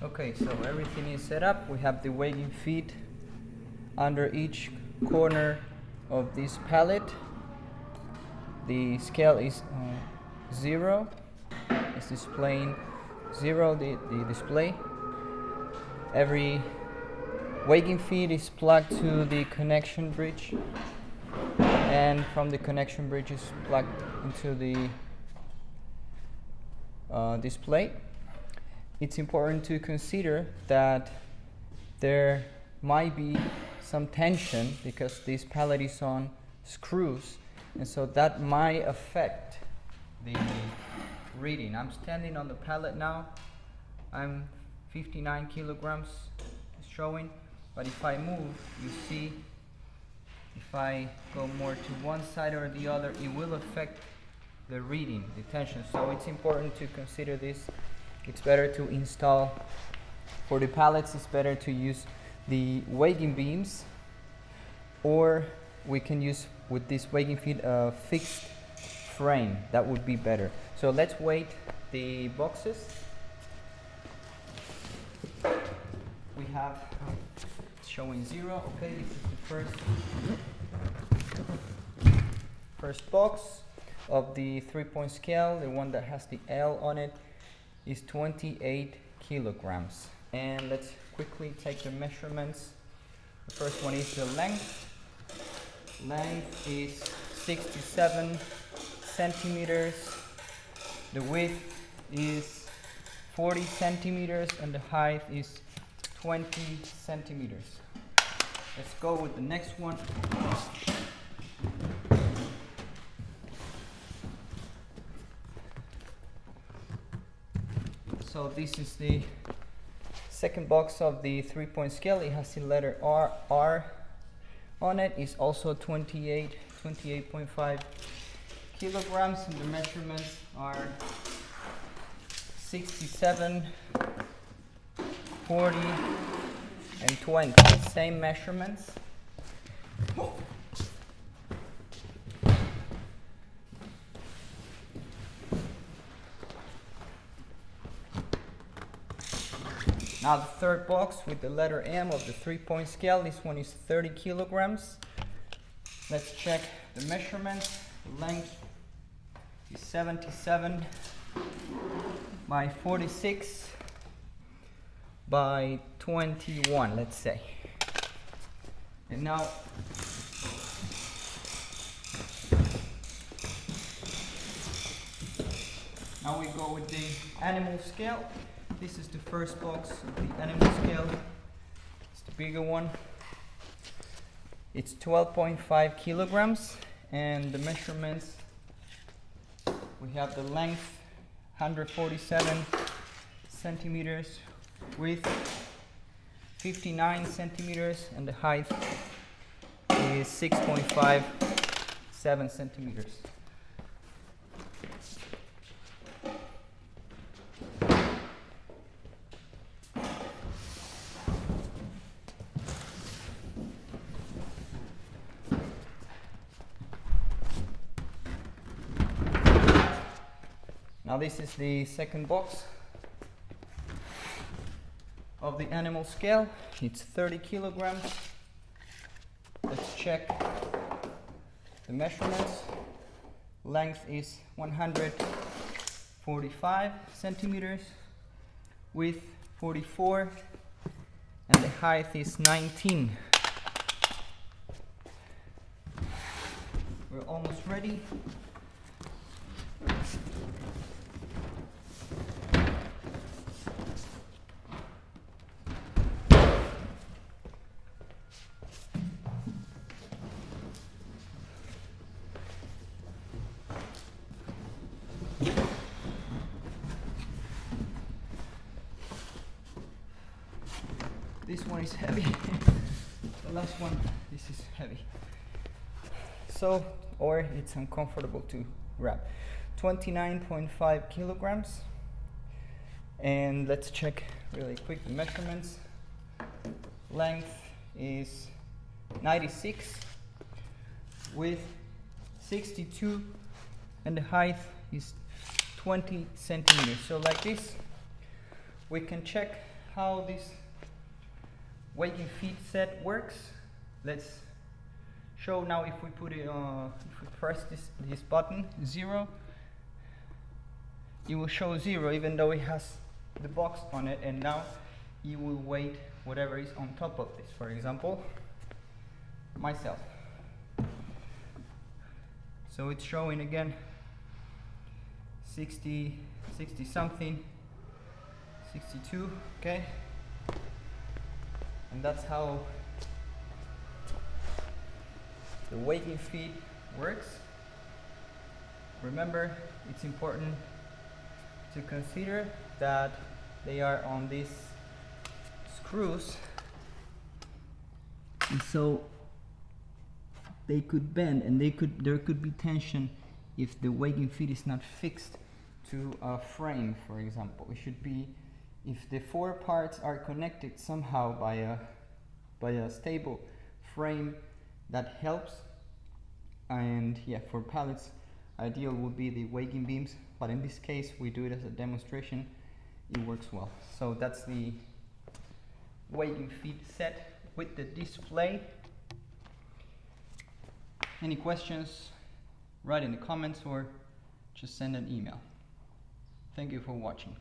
Okay, so everything is set up. We have the weighing feet under each corner of this pallet. The scale is 0. It's displaying 0, the display. Every weighing feet is plugged to the connection bridge, and from the connection bridge is plugged into the display. It's important to consider that there might be some tension because this pallet is on screws, and so that might affect the reading. I'm standing on the pallet now. I'm 59 kilograms showing, but if I move, you see, if I go more to one side or the other, it will affect the reading, the tension. So it's important to consider this. It's better to install, for the pallets, it's better to use the weighing beams, or we can use with this weighing feet a fixed frame. That would be better. So let's weight the boxes. We have showing 0. Okay, this is the first box of the 3-point scale. The one that has the L on it is 28 kilograms. And let's quickly take the measurements. The first one is the length. Length is 67 centimeters. The width is 40 centimeters and the height is 20 centimeters. Let's go with the next one. So this is the second box of the 3-point scale. It has the letter R on it. It's also 28.5 kilograms, and the measurements are 67, 40, and 20. Same measurements. Now the third box with the letter M of the 3-point scale. This one is 30 kilograms. Let's check the measurements. The length is 77 by 46 by 21, let's say. And now we go with the animal scale. This is the first box of the animal scale. It's the bigger one. It's 12.5 kilograms, and the measurements, we have the length 147 centimeters, width 59 centimeters, and the height is 6.57 centimeters. Now this is the second box of the animal scale. It's 30 kilograms. Let's check the measurements. Length is 145 centimeters, width 44, and the height is 19. We're almost ready. This one is heavy. The last one, this is heavy. So, or it's uncomfortable to grab. 29.5 kilograms. And let's check really quick the measurements. Length is 96, width 62, and the height is 20 centimeters. So like this, we can check how this weighing feet set works. Let's show now. If we put it on, if we press this button 0, it will show 0 even though it has the box on it, and now you will weight whatever is on top of this. For example, myself. So it's showing again 60 something, 62, okay? And that's how the weighing feet works. Remember, it's important to consider that they are on these screws, and so they could bend, and there could be tension if the weighing feet is not fixed to a frame, for example. It should be, if the 4 parts are connected somehow by a stable frame, that helps. And yeah, for pallets, ideal would be the weighing beams, but in this case we do it as a demonstration. It works well. So that's the weighing feet set with the display. Any questions, write in the comments or just send an email. Thank you for watching.